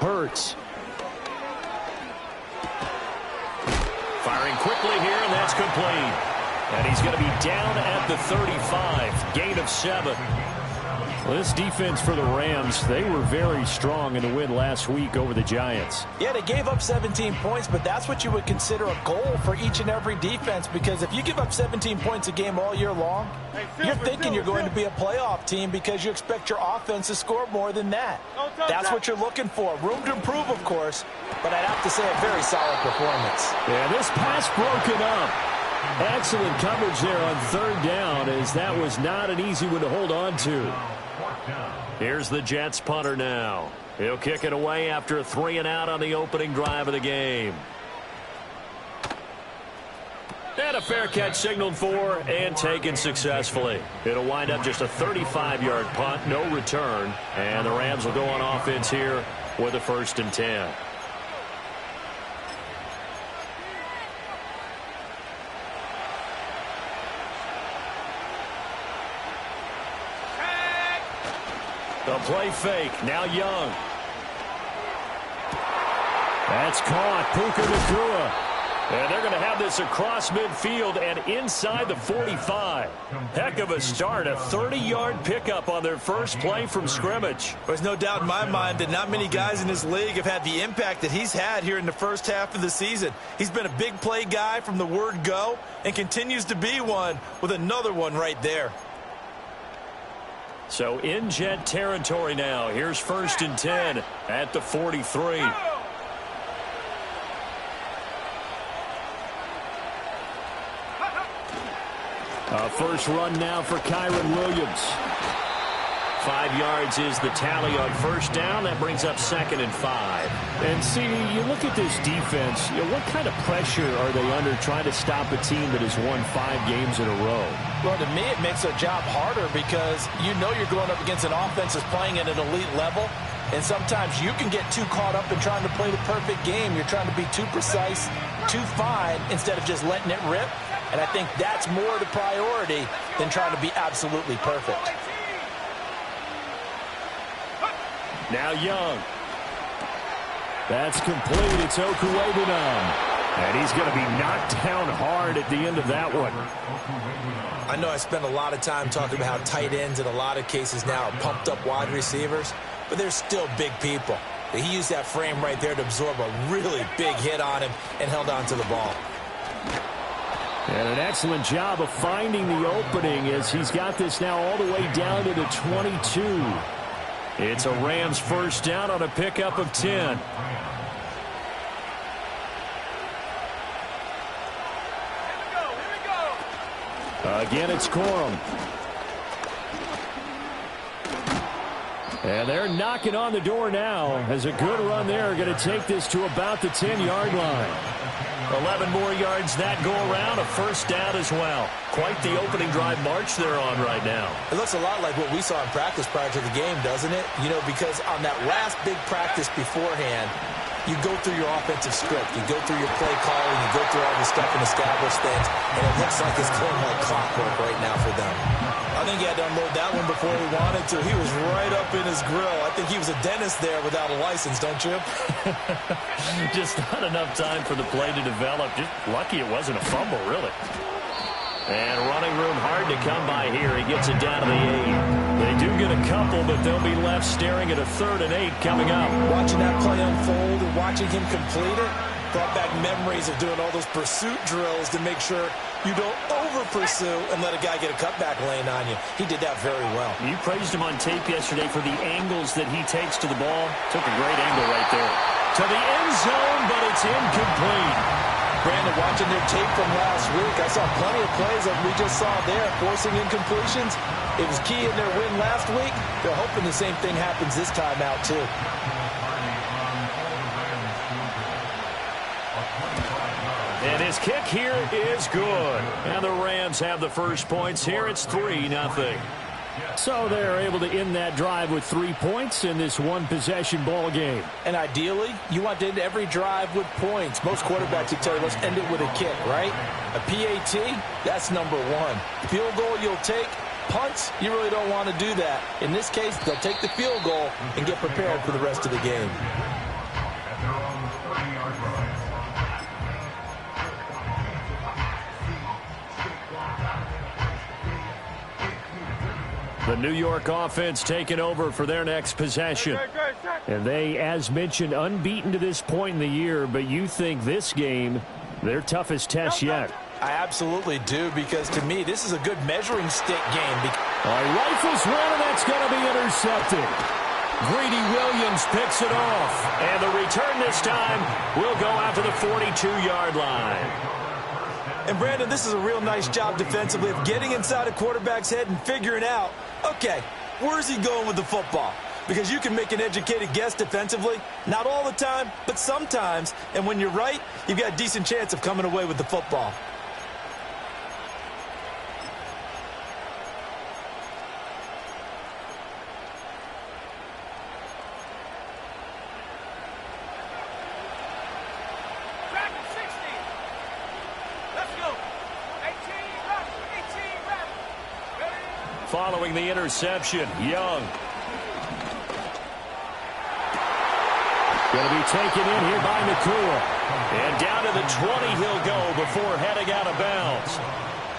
Hurts. Firing quickly here, and that's complete. And he's going to be down at the 35. Gain of 7. Well, this defense for the Rams, they were very strong in the win last week over the Giants. Yeah, they gave up 17 points, but that's what you would consider a goal for each and every defense, because if you give up 17 points a game all year long, you're thinking you're going to be a playoff team because you expect your offense to score more than that. That's what you're looking for. Room to improve, of course, but I'd have to say a very solid performance. Yeah, this pass broken up. Excellent coverage there on third down, as that was not an easy one to hold on to. Here's the Jets punter now. He'll kick it away after a 3-and-out on the opening drive of the game. And a fair catch signaled for and taken successfully. It'll wind up just a 35-yard punt, no return. And the Rams will go on offense here with a 1st and 10. The play fake. Now Young. That's caught. Puka Nacua. And they're going to have this across midfield and inside the 45. Heck of a start. A 30-yard pickup on their first play from scrimmage. There's no doubt in my mind that not many guys in this league have had the impact that he's had here in the first half of the season. He's been a big play guy from the word go and continues to be one with another one right there. So in Jet territory now. Here's 1st and 10 at the 43. First run now for Kyron Williams. 5 yards is the tally on first down. That brings up 2nd and 5. And see, you look at this defense, what kind of pressure are they under trying to stop a team that has won 5 games in a row? Well, to me, it makes their job harder because you know you're going up against an offense that's playing at an elite level. And sometimes you can get too caught up in trying to play the perfect game. You're trying to be too precise, too fine, instead of just letting it rip. And I think that's more the priority than trying to be absolutely perfect. Now Young. That's complete. It's Okuwedenam. And he's going to be knocked down hard at the end of that one. I know I spent a lot of time talking about how tight ends in a lot of cases now are pumped up wide receivers, but they're still big people. He used that frame right there to absorb a really big hit on him and held on to the ball. And an excellent job of finding the opening as he's got this now all the way down to the 22. It's a Rams first down on a pickup of 10. Again, it's Corum. And they're knocking on the door now as a good run there. Going to take this to about the 10-yard line. 11 more yards that go around, a first down as well. Quite the opening drive march they're on right now. It looks a lot like what we saw in practice prior to the game, doesn't it? You know, because on that last big practice beforehand, you go through your offensive script. You go through your play calling. You go through all the stuff and establish things. And it looks like it's going like clockwork right now for them. I think he had to unload that one before he wanted to. He was right up in his grill. I think he was a dentist there without a license, don't you? Just not enough time for the play to develop. Just lucky it wasn't a fumble, really. And running room hard to come by here. He gets it down to the 8. They do get a couple, but they'll be left staring at a 3rd and 8 coming up. Watching that play unfold and watching him complete it brought back memories of doing all those pursuit drills to make sure you don't over-pursue and let a guy get a cutback lane on you. He did that very well. You praised him on tape yesterday for the angles that he takes to the ball. Took a great angle right there. To the end zone, but it's incomplete. Brandon, watching their tape from last week, I saw plenty of plays like we just saw there, forcing incompletions. It was key in their win last week. They're hoping the same thing happens this time out, too. And his kick here is good. And the Rams have the first points here. It's 3-0. So they're able to end that drive with 3 points in this one-possession ball game. And ideally, you want to end every drive with points. Most quarterbacks would tell you, let's end it with a kick, right? A PAT, that's number 1. Field goal you'll take. Punts, you really don't want to do that. In this case, they'll take the field goal and get prepared for the rest of the game. The New York offense taking over for their next possession. And they, as mentioned, unbeaten to this point in the year, but you think this game, their toughest test yet. I absolutely do, because to me, this is a good measuring stick game. Rifles one, and that's going to be intercepted. Greedy Williams picks it off. And the return this time will go out to the 42-yard line. And, Brandon, this is a real nice job defensively of getting inside a quarterback's head and figuring out, okay, where's he going with the football? Because you can make an educated guess defensively. Not all the time, but sometimes. And when you're right, you've got a decent chance of coming away with the football. Following the interception, Young. Going to be taken in here by Nakua. And down to the 20 he'll go before heading out of bounds.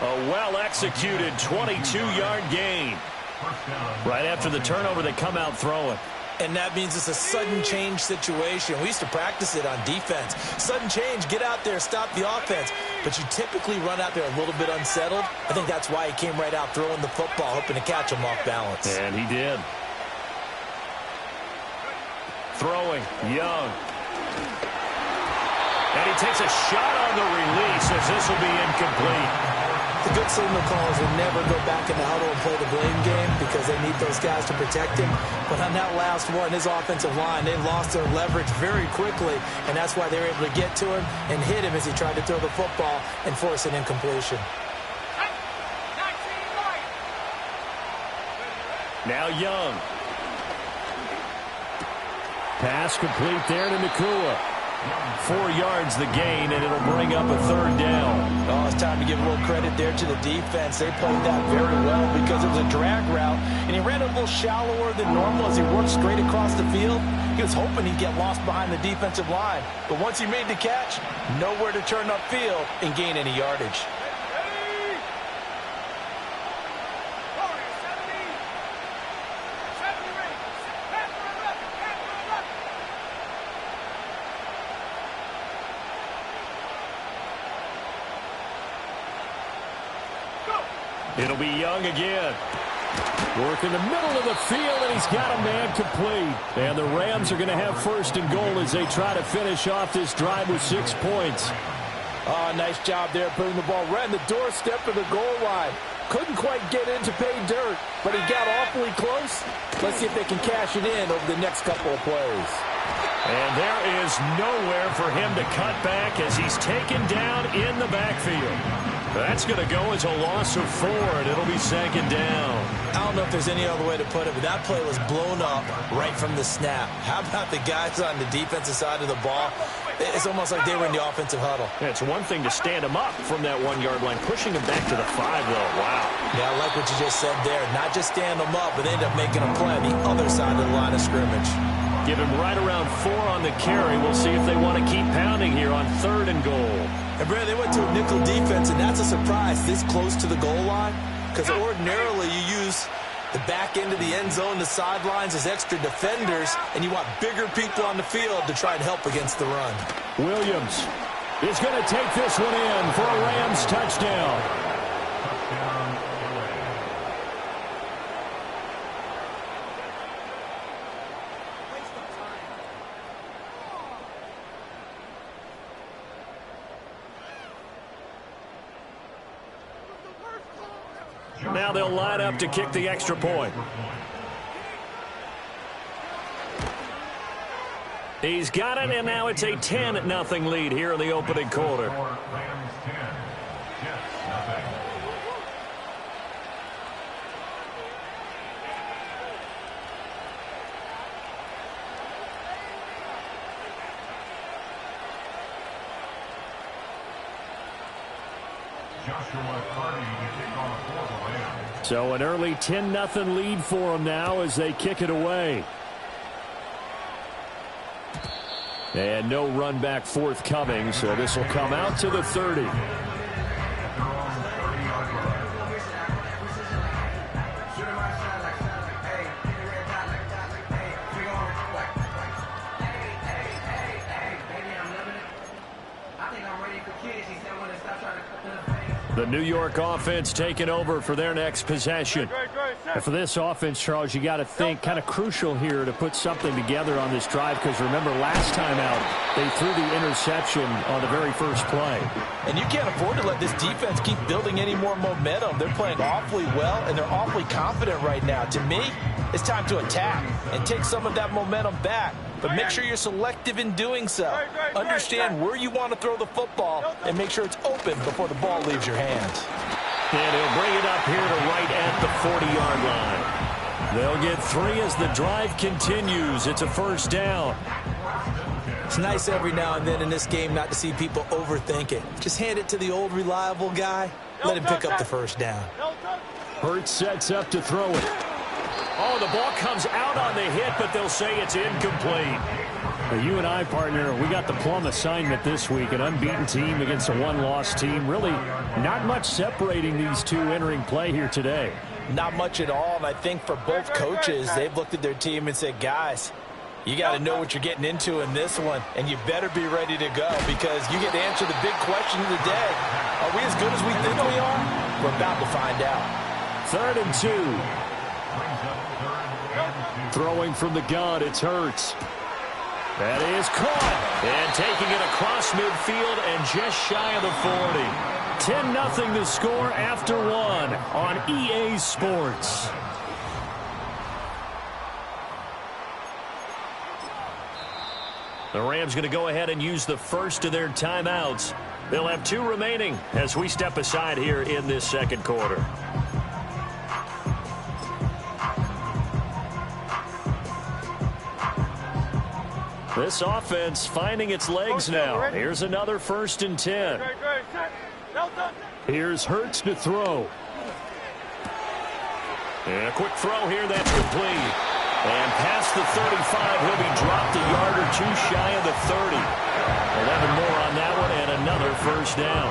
A well-executed 22-yard gain. Right after the turnover, they come out throwing. And that means it's a sudden change situation. We used to practice it on defense. Sudden change, get out there, stop the offense. But you typically run out there a little bit unsettled. I think that's why he came right out throwing the football, hoping to catch him off balance. And he did. Throwing, Young. And he takes a shot on the release as this will be incomplete. The good signal callers will never go back in the huddle and play the blame game because they need those guys to protect him. But on that last one, his offensive line, they lost their leverage very quickly, and that's why they were able to get to him and hit him as he tried to throw the football and force an incompletion. Now Young. Pass complete there to Nakua. 4 yards the gain, and it'll bring up a third down. Oh, it's time to give a little credit there to the defense. They played that very well because it was a drag route, and he ran a little shallower than normal as he worked straight across the field. He was hoping he'd get lost behind the defensive line, but once he made the catch, nowhere to turn upfield and gain any yardage. It'll be Young again. Work in the middle of the field, and he's got a man complete. And the Rams are going to have first and goal as they try to finish off this drive with 6 points. Oh, nice job there putting the ball right in the doorstep of the goal line. Couldn't quite get in to pay dirt, but he got awfully close. Let's see if they can cash it in over the next couple of plays. And there is nowhere for him to cut back as he's taken down in the backfield. That's going to go as a loss of 4, and it'll be second down. I don't know if there's any other way to put it, but that play was blown up right from the snap. How about the guys on the defensive side of the ball? It's almost like they were in the offensive huddle. Yeah, it's one thing to stand him up from that 1-yard line. Pushing him back to the 5, though. Wow. Yeah, I like what you just said there. Not just stand them up, but they end up making a play on the other side of the line of scrimmage. Give him right around 4 on the carry. We'll see if they want to keep pounding here on 3rd and goal. And, Brad, they went to a nickel defense, and that's a surprise this close to the goal line because ordinarily you use the back end of the end zone, the sidelines as extra defenders, and you want bigger people on the field to try and help against the run. Williams is going to take this one in for a Rams touchdown. Now they'll line up to kick the extra point. He's got it, and now it's a 10-0 lead here in the opening quarter. So an early 10-0 lead for them now as they kick it away. And no run back forthcoming, so this will come out to the 30. The New York offense taking over for their next possession. And for this offense, Charles, you got to think kind of crucial here to put something together on this drive, because remember last time out they threw the interception on the very first play. And you can't afford to let this defense keep building any more momentum. They're playing awfully well, and they're awfully confident right now. To me, it's time to attack and take some of that momentum back. But make sure you're selective in doing so. Understand where you want to throw the football and make sure it's open before the ball leaves your hands. And he'll bring it up here to right at the 40-yard line. They'll get 3 as the drive continues. It's a first down. It's nice every now and then in this game not to see people overthink it. Just hand it to the old reliable guy. Let him pick up the first down. Hurts sets up to throw it. Oh, the ball comes out on the hit, but they'll say it's incomplete. Well, you and I, partner, we got the plum assignment this week. An unbeaten team against a one-loss team. Really not much separating these two entering play here today. Not much at all, and I think for both coaches, they've looked at their team and said, guys, you got to know what you're getting into in this one, and you better be ready to go because you get to answer the big question of the day. Are we as good as we think we are? We're about to find out. 3rd and 2. Throwing from the gun, it's Hurts. That is caught. And taking it across midfield and just shy of the 40. 10-0 the score after 1 on EA Sports. The Rams going to go ahead and use the first of their timeouts. They'll have 2 remaining as we step aside here in this second quarter. This offense finding its legs now. Here's another 1st and 10. Here's Hurts to throw. And a quick throw here, that's complete. And past the 35, he'll be dropped a yard or 2 shy of the 30. 11 more on that one and another first down.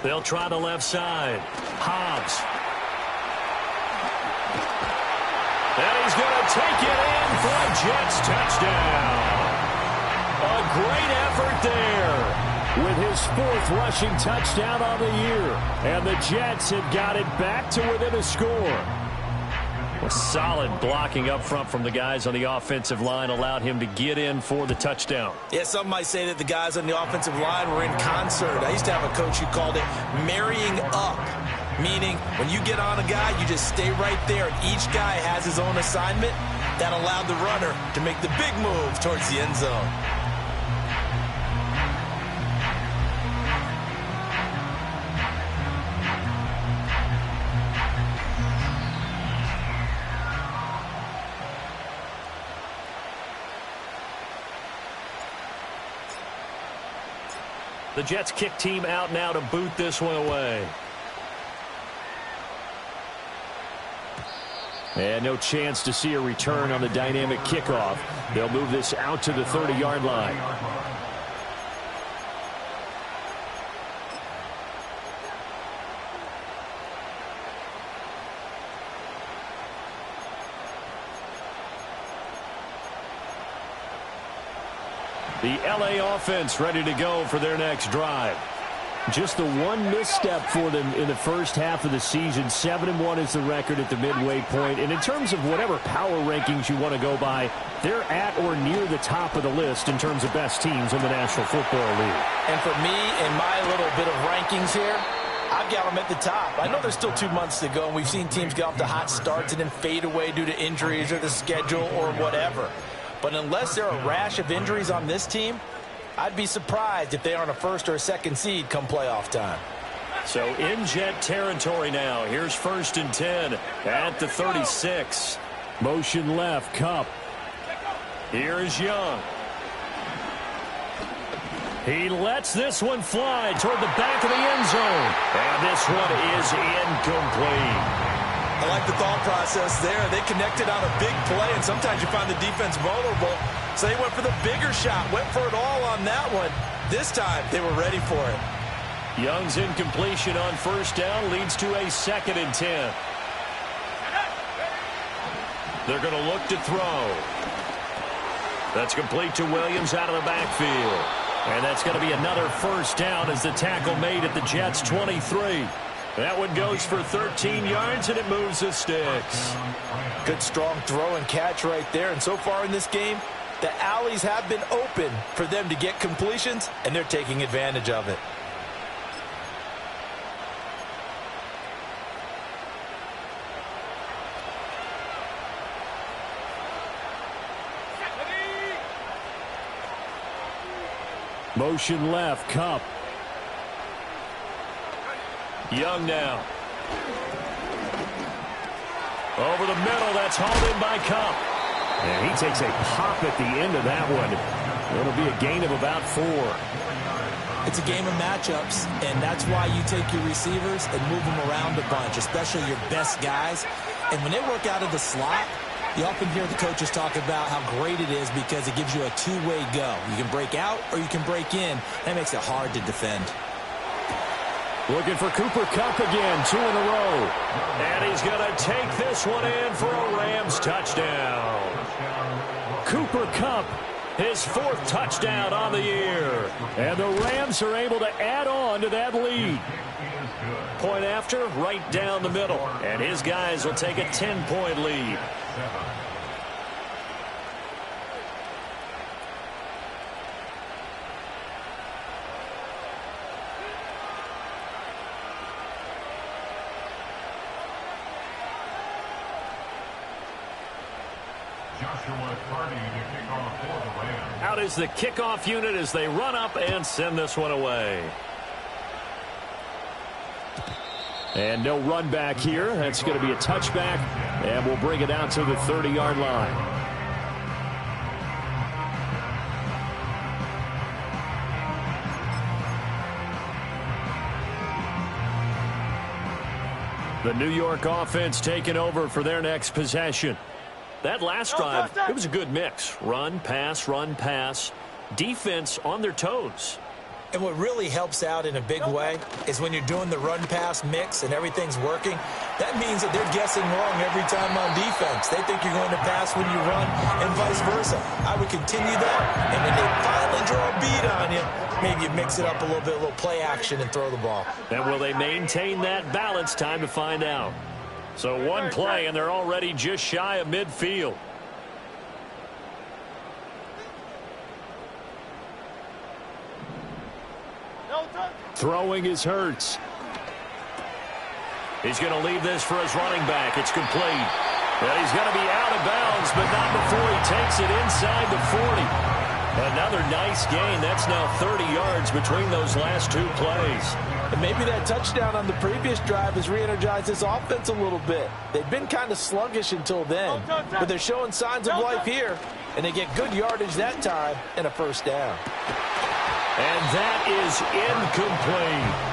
They'll try the left side. Hobbs. And he's going to take it in for a Jets touchdown. A great effort there with his 4th rushing touchdown on the year. And the Jets have got it back to within a score. A solid blocking up front from the guys on the offensive line allowed him to get in for the touchdown. Yeah, some might say that the guys on the offensive line were in concert. I used to have a coach who called it marrying up, meaning when you get on a guy, you just stay right there, and each guy has his own assignment. That allowed the runner to make the big move towards the end zone. The Jets kick team out now to boot this one away. And no chance to see a return on the dynamic kickoff. They'll move this out to the 30-yard line. The LA offense ready to go for their next drive. Just the one misstep for them in the first half of the season. 7-1 is the record at the midway point. And in terms of whatever power rankings you want to go by, they're at or near the top of the list in terms of best teams in the National Football League. And for me, in my little bit of rankings here, I've got them at the top. I know there's still 2 months to go, and we've seen teams get off to hot starts and then fade away due to injuries or the schedule or whatever. But unless there are a rash of injuries on this team, I'd be surprised if they aren't a 1st or a 2nd seed come playoff time. So in Jet territory now. Here's 1st and 10 at the 36. Motion left, Kupp. Here's Young. He lets this one fly toward the back of the end zone. And this one is incomplete. I like the thought process there. They connected on a big play, and sometimes you find the defense vulnerable. So they went for the bigger shot, went for it all on that one. This time, they were ready for it. Young's incompletion on 1st down leads to a 2nd and 10. They're going to look to throw. That's complete to Williams out of the backfield. And that's going to be another first down as the tackle made at the Jets' 23. That one goes for 13 yards, and it moves the sticks. Good, strong throw and catch right there. And so far in this game, the alleys have been open for them to get completions, and they're taking advantage of it. Motion left, Cup. Young now. Over the middle, that's hauled in by Cup. And he takes a pop at the end of that one. It'll be a gain of about 4. It's a game of matchups, and that's why you take your receivers and move them around a bunch, especially your best guys. And when they work out of the slot, you often hear the coaches talk about how great it is because it gives you a two-way go. You can break out or you can break in. That makes it hard to defend. Looking for Cooper Kupp again, 2 in a row. And he's going to take this one in for a Rams touchdown. Cooper Kupp, his 4th touchdown on the year. And the Rams are able to add on to that lead. Point after, right down the middle. And his guys will take a 10-point lead. Out is the kickoff unit as they run up and send this one away. And no run back here. That's going to be a touchback, and we'll bring it out to the 30-yard line. The New York offense taking over for their next possession. That last drive, it was a good mix. Run, pass, defense on their toes. And what really helps out in a big way is when you're doing the run-pass mix and everything's working, that means that they're guessing wrong every time on defense. They think you're going to pass when you run and vice versa. I would continue that, and when they finally draw a beat on you, maybe you mix it up a little bit, a little play action and throw the ball. And will they maintain that balance? Time to find out. So one play, and they're already just shy of midfield. Throwing is Hurts. He's going to leave this for his running back. It's complete. And he's going to be out of bounds, but not before he takes it inside the 40. Another nice gain. That's now 30 yards between those last 2 plays. And maybe that touchdown on the previous drive has re-energized this offense a little bit. They've been kind of sluggish until then, but they're showing signs of life here, and they get good yardage that time and a first down. And that is incomplete.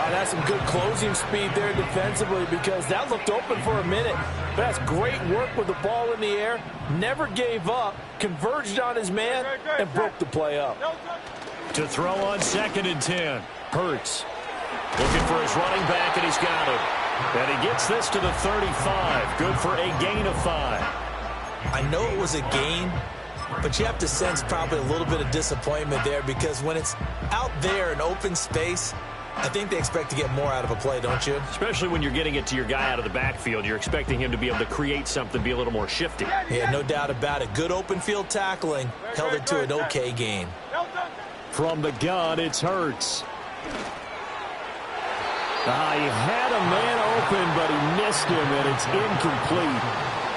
That's some good closing speed there defensively because that looked open for a minute. But that's great work with the ball in the air. Never gave up, converged on his man, and broke the play up. To throw on 2nd and 10. Hurts looking for his running back, and he's got it. And he gets this to the 35. Good for a gain of 5. I know it was a gain, but you have to sense probably a little bit of disappointment there because when it's out there in open space, I think they expect to get more out of a play, don't you? Especially when you're getting it to your guy out of the backfield. You're expecting him to be able to create something, be a little more shifty. Yeah, no doubt about it. Good open field tackling held it to an okay gain. From the gun, it's Hurts. He had a man open, but he missed him, and it's incomplete.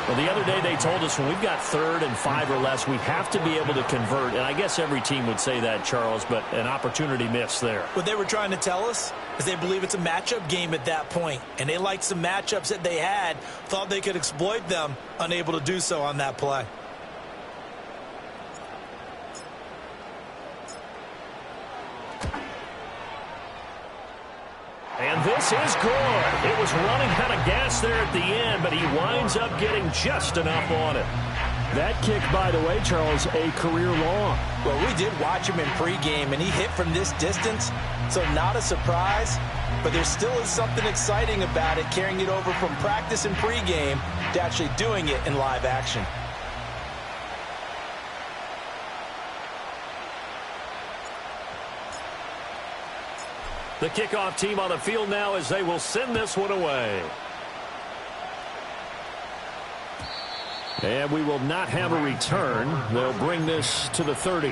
Well, the other day they told us when we've got 3rd and 5 or less, we have to be able to convert. And I guess every team would say that, Charles, but an opportunity missed there. What they were trying to tell us is they believe it's a matchup game at that point. And they liked some matchups that they had, thought they could exploit them, unable to do so on that play. And this is good. It was running out of gas there at the end, but he winds up getting just enough on it. That kick, by the way, Charles, a career long. Well, we did watch him in pregame, and he hit from this distance So not a surprise, but there still is something exciting about it, carrying it over from practice and pregame to actually doing it in live action. The kickoff team on the field now as they will send this one away. And we will not have a return. They'll bring this to the 30.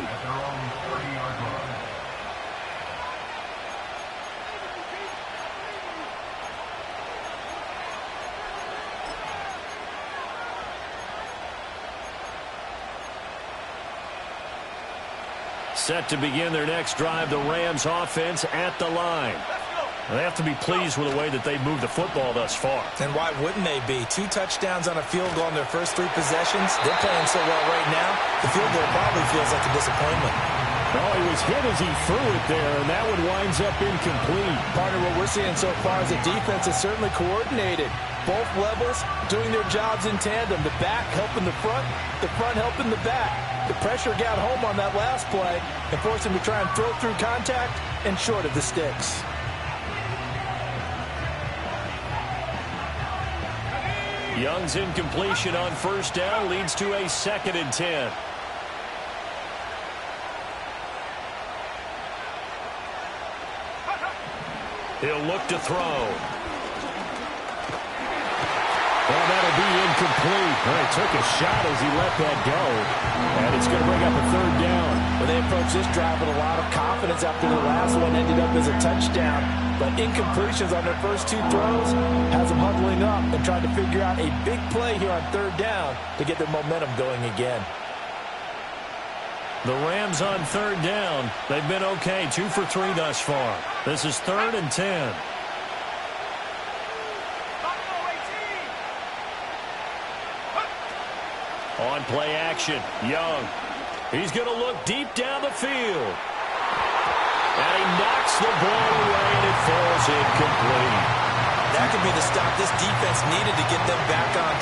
Set to begin their next drive, the Rams offense at the line. They have to be pleased with the way that they've moved the football thus far. And why wouldn't they be? 2 touchdowns on a field goal in their first 3 possessions. They're playing so well right now, the field goal probably feels like a disappointment. Oh, he was hit as he threw it there, and that one winds up incomplete. Partner, what we're seeing so far is the defense is certainly coordinated. Both levels doing their jobs in tandem. The back helping the front helping the back. The pressure got home on that last play and forced him to try and throw through contact and short of the sticks. Young's incompletion on first down leads to a 2nd and 10. He'll look to throw. Well, that'll be incomplete. Well, he took a shot as he let that go. And it's going to bring up a 3rd down. Well, they approached this drive with a lot of confidence after the last one ended up as a touchdown. But incompletions on their first 2 throws has them huddling up and trying to figure out a big play here on 3rd down to get their momentum going again. The Rams on 3rd down. They've been okay, 2 for 3 thus far. This is 3rd and 10. On play action, Young. He's going to look deep down the field. And he knocks the ball away, and it falls incomplete. That could be the stop this defense needed to get them back on